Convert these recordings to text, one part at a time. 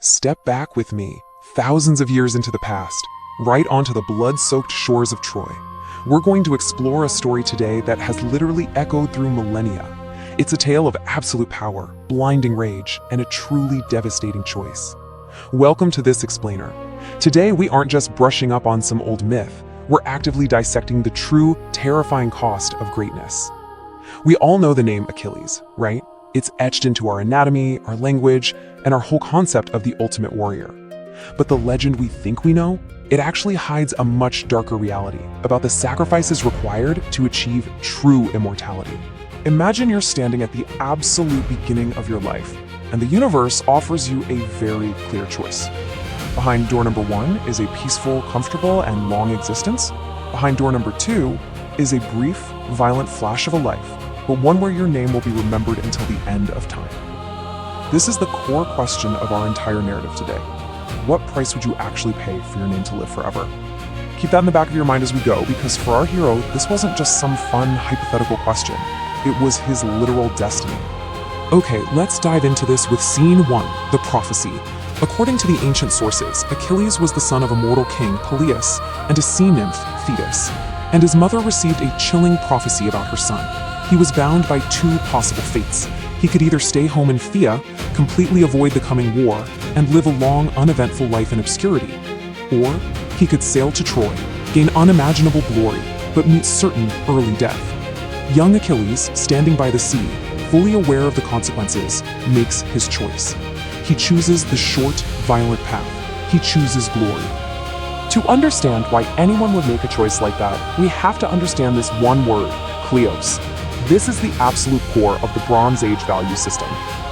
Step back with me, thousands of years into the past, right onto the blood-soaked shores of Troy. We're going to explore a story today that has literally echoed through millennia. It's a tale of absolute power, blinding rage, and a truly devastating choice. Welcome to this explainer. Today, we aren't just brushing up on some old myth, we're actively dissecting the true, terrifying cost of greatness. We all know the name Achilles, right? It's etched into our anatomy, our language, and our whole concept of the ultimate warrior. But the legend we think we know, it actually hides a much darker reality about the sacrifices required to achieve true immortality. Imagine you're standing at the absolute beginning of your life, and the universe offers you a very clear choice. Behind door number 1 is a peaceful, comfortable, and long existence. Behind door number 2 is a brief, violent flash of a life, but one where your name will be remembered until the end of time. This is the core question of our entire narrative today. What price would you actually pay for your name to live forever? Keep that in the back of your mind as we go, because for our hero, this wasn't just some fun, hypothetical question. It was his literal destiny. Okay, let's dive into this with Scene 1, the prophecy. According to the ancient sources, Achilles was the son of a mortal king, Peleus, and a sea nymph, Thetis, and his mother received a chilling prophecy about her son. He was bound by two possible fates. He could either stay home in Phthia, completely avoid the coming war, and live a long, uneventful life in obscurity, or he could sail to Troy, gain unimaginable glory, but meet certain early death. Young Achilles, standing by the sea, fully aware of the consequences, makes his choice. He chooses the short, violent path. He chooses glory. To understand why anyone would make a choice like that, we have to understand this one word, kleos. This is the absolute core of the Bronze Age value system.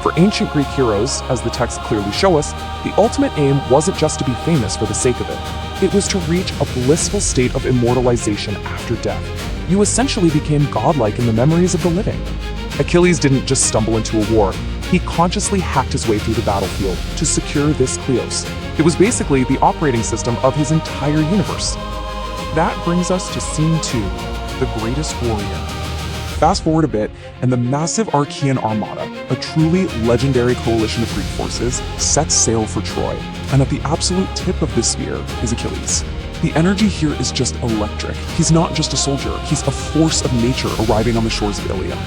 For ancient Greek heroes, as the texts clearly show us, the ultimate aim wasn't just to be famous for the sake of it. It was to reach a blissful state of immortalization after death. You essentially became godlike in the memories of the living. Achilles didn't just stumble into a war. He consciously hacked his way through the battlefield to secure this kleos. It was basically the operating system of his entire universe. That brings us to Scene 2, the greatest warrior. Fast forward a bit, and the massive Achaean armada, a truly legendary coalition of Greek forces, sets sail for Troy. And at the absolute tip of this spear is Achilles. The energy here is just electric. He's not just a soldier, he's a force of nature arriving on the shores of Iliad.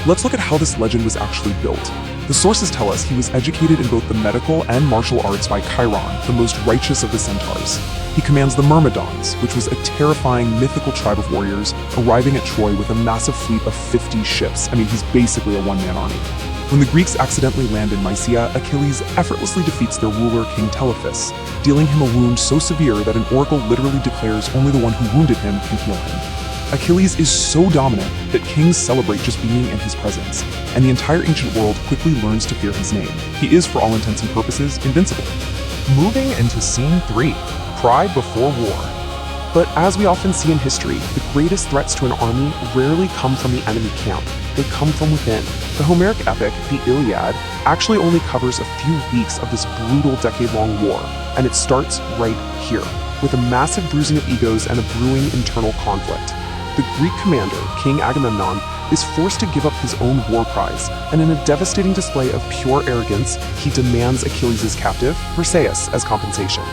Let's look at how this legend was actually built. The sources tell us he was educated in both the medical and martial arts by Chiron, the most righteous of the centaurs. He commands the Myrmidons, which was a terrifying mythical tribe of warriors arriving at Troy with a massive fleet of 50 ships. I mean, he's basically a one-man army. When the Greeks accidentally land in Mysia, Achilles effortlessly defeats their ruler, King Telephus, dealing him a wound so severe that an oracle literally declares only the one who wounded him can heal him. Achilles is so dominant that kings celebrate just being in his presence, and the entire ancient world quickly learns to fear his name. He is, for all intents and purposes, invincible. Moving into Scene 3, Pride Before War. But as we often see in history, the greatest threats to an army rarely come from the enemy camp. They come from within. The Homeric epic, the Iliad, actually only covers a few weeks of this brutal decade-long war, and it starts right here, with a massive bruising of egos and a brewing internal conflict. The Greek commander, King Agamemnon, is forced to give up his own war prize, and in a devastating display of pure arrogance, he demands Achilles' captive, Briseis, as compensation.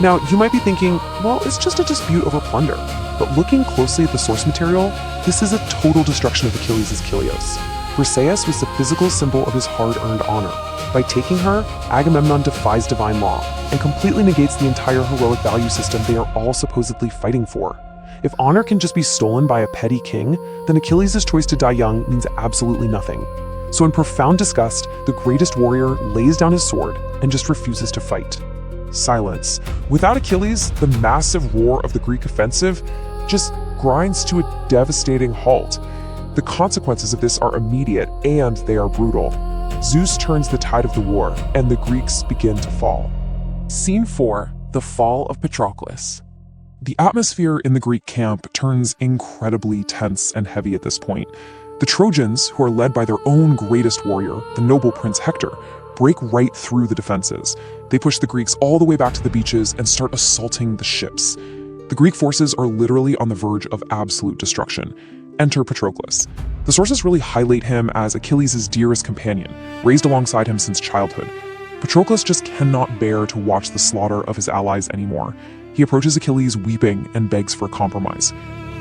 Now, you might be thinking, well, it's just a dispute over plunder. But looking closely at the source material, this is a total destruction of Achilles' Kilios. Briseis was the physical symbol of his hard-earned honor. By taking her, Agamemnon defies divine law, and completely negates the entire heroic value system they are all supposedly fighting for. If honor can just be stolen by a petty king, then Achilles' choice to die young means absolutely nothing. So in profound disgust, the greatest warrior lays down his sword and just refuses to fight. Silence. Without Achilles, the massive roar of the Greek offensive just grinds to a devastating halt. The consequences of this are immediate and they are brutal. Zeus turns the tide of the war, and the Greeks begin to fall. Scene 4, the fall of Patroclus. The atmosphere in the Greek camp turns incredibly tense and heavy at this point. The Trojans, who are led by their own greatest warrior, the noble prince Hector, break right through the defenses. They push the Greeks all the way back to the beaches and start assaulting the ships. The Greek forces are literally on the verge of absolute destruction. Enter Patroclus. The sources really highlight him as Achilles' dearest companion, raised alongside him since childhood. Patroclus just cannot bear to watch the slaughter of his allies anymore. He approaches Achilles weeping and begs for a compromise.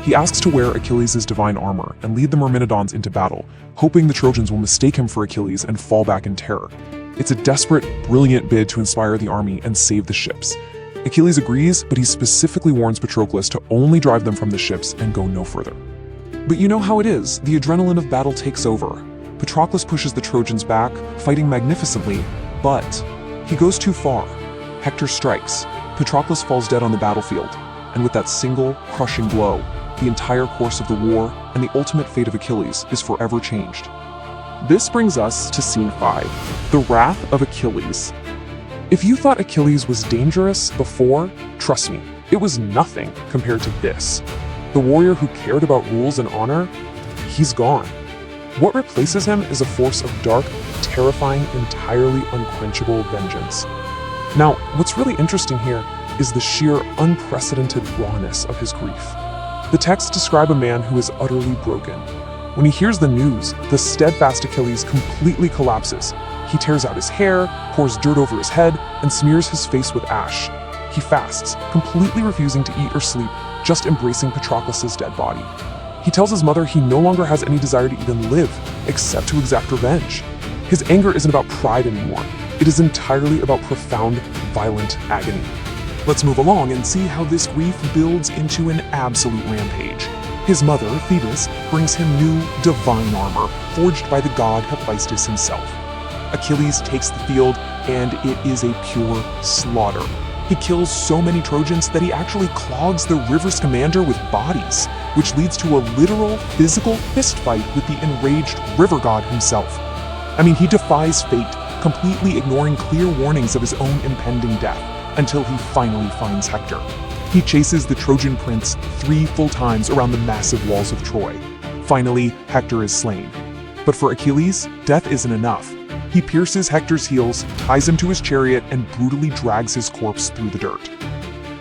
He asks to wear Achilles' divine armor and lead the Myrmidons into battle, hoping the Trojans will mistake him for Achilles and fall back in terror. It's a desperate, brilliant bid to inspire the army and save the ships. Achilles agrees, but he specifically warns Patroclus to only drive them from the ships and go no further. But you know how it is, the adrenaline of battle takes over. Patroclus pushes the Trojans back, fighting magnificently, but he goes too far. Hector strikes. Patroclus falls dead on the battlefield, and with that single, crushing blow, the entire course of the war and the ultimate fate of Achilles is forever changed. This brings us to Scene 5, the Wrath of Achilles. If you thought Achilles was dangerous before, trust me, it was nothing compared to this. The warrior who cared about rules and honor, he's gone. What replaces him is a force of dark, terrifying, entirely unquenchable vengeance. Now, what's really interesting here is the sheer unprecedented rawness of his grief. The texts describe a man who is utterly broken. When he hears the news, the steadfast Achilles completely collapses. He tears out his hair, pours dirt over his head, and smears his face with ash. He fasts, completely refusing to eat or sleep, just embracing Patroclus' dead body. He tells his mother he no longer has any desire to even live, except to exact revenge. His anger isn't about pride anymore. It is entirely about profound, violent agony. Let's move along and see how this grief builds into an absolute rampage. His mother, Thetis, brings him new, divine armor, forged by the god Hephaestus himself. Achilles takes the field, and it is a pure slaughter. He kills so many Trojans that he actually clogs the river's commander with bodies, which leads to a literal, physical fistfight with the enraged river god himself. I mean, he defies fate, completely ignoring clear warnings of his own impending death, until he finally finds Hector. He chases the Trojan prince 3 full times around the massive walls of Troy. Finally, Hector is slain. But for Achilles, death isn't enough. He pierces Hector's heels, ties him to his chariot, and brutally drags his corpse through the dirt.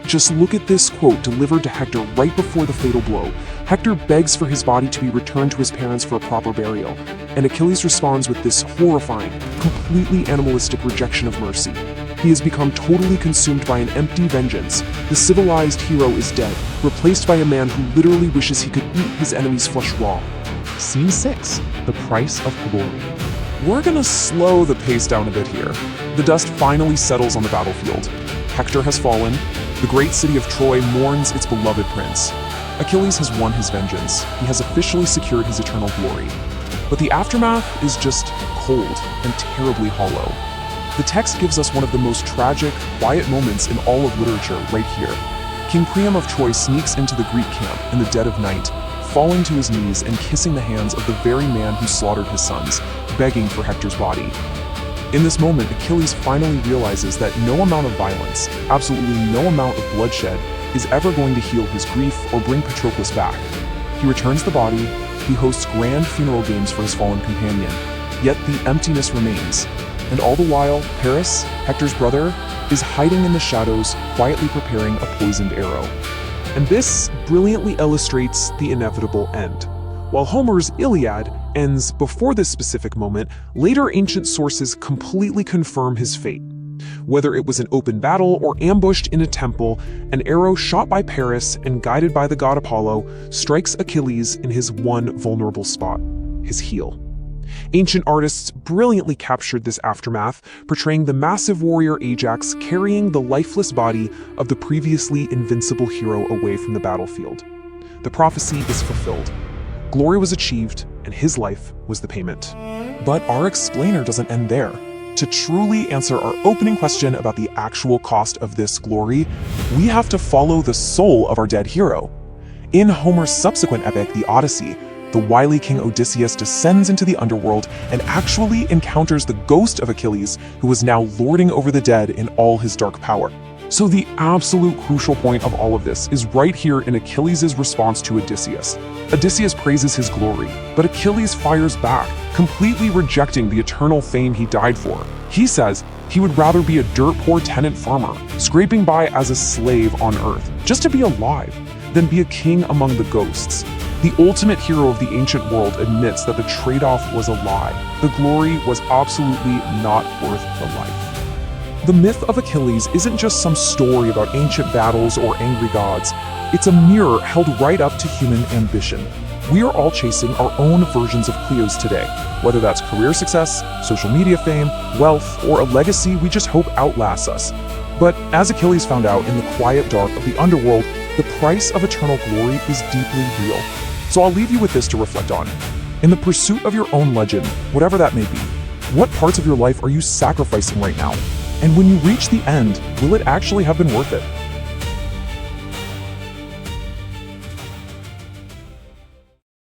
Just look at this quote delivered to Hector right before the fatal blow. Hector begs for his body to be returned to his parents for a proper burial, and Achilles responds with this horrifying, completely animalistic rejection of mercy. He has become totally consumed by an empty vengeance. The civilized hero is dead, replaced by a man who literally wishes he could eat his enemy's flesh raw. Scene 6, the price of glory. We're gonna slow the pace down a bit here. The dust finally settles on the battlefield. Hector has fallen. The great city of Troy mourns its beloved prince. Achilles has won his vengeance. He has officially secured his eternal glory. But the aftermath is just cold and terribly hollow. The text gives us one of the most tragic, quiet moments in all of literature right here. King Priam of Troy sneaks into the Greek camp in the dead of night, falling to his knees and kissing the hands of the very man who slaughtered his sons, begging for Hector's body. In this moment, Achilles finally realizes that no amount of violence, absolutely no amount of bloodshed, is ever going to heal his grief or bring Patroclus back. He returns the body, he hosts grand funeral games for his fallen companion, yet the emptiness remains. And all the while, Paris, Hector's brother, is hiding in the shadows, quietly preparing a poisoned arrow. And this brilliantly illustrates the inevitable end. While Homer's Iliad ends before this specific moment, later ancient sources completely confirm his fate. Whether it was an open battle or ambushed in a temple, an arrow shot by Paris and guided by the god Apollo strikes Achilles in his one vulnerable spot, his heel. Ancient artists brilliantly captured this aftermath, portraying the massive warrior Ajax carrying the lifeless body of the previously invincible hero away from the battlefield. The prophecy is fulfilled. Glory was achieved, and his life was the payment. But our explainer doesn't end there. To truly answer our opening question about the actual cost of this glory, we have to follow the soul of our dead hero. In Homer's subsequent epic, the Odyssey, the wily King Odysseus descends into the underworld and actually encounters the ghost of Achilles, who is now lording over the dead in all his dark power. So the absolute crucial point of all of this is right here in Achilles' response to Odysseus. Odysseus praises his glory, but Achilles fires back, completely rejecting the eternal fame he died for. He says he would rather be a dirt-poor tenant farmer, scraping by as a slave on Earth, just to be alive, than be a king among the ghosts. The ultimate hero of the ancient world admits that the trade-off was a lie. The glory was absolutely not worth the life. The myth of Achilles isn't just some story about ancient battles or angry gods. It's a mirror held right up to human ambition. We are all chasing our own versions of Cleos today, whether that's career success, social media fame, wealth, or a legacy we just hope outlasts us. But as Achilles found out in the quiet dark of the underworld, the price of eternal glory is deeply real. So I'll leave you with this to reflect on. In the pursuit of your own legend, whatever that may be, what parts of your life are you sacrificing right now? And when you reach the end, will it actually have been worth it?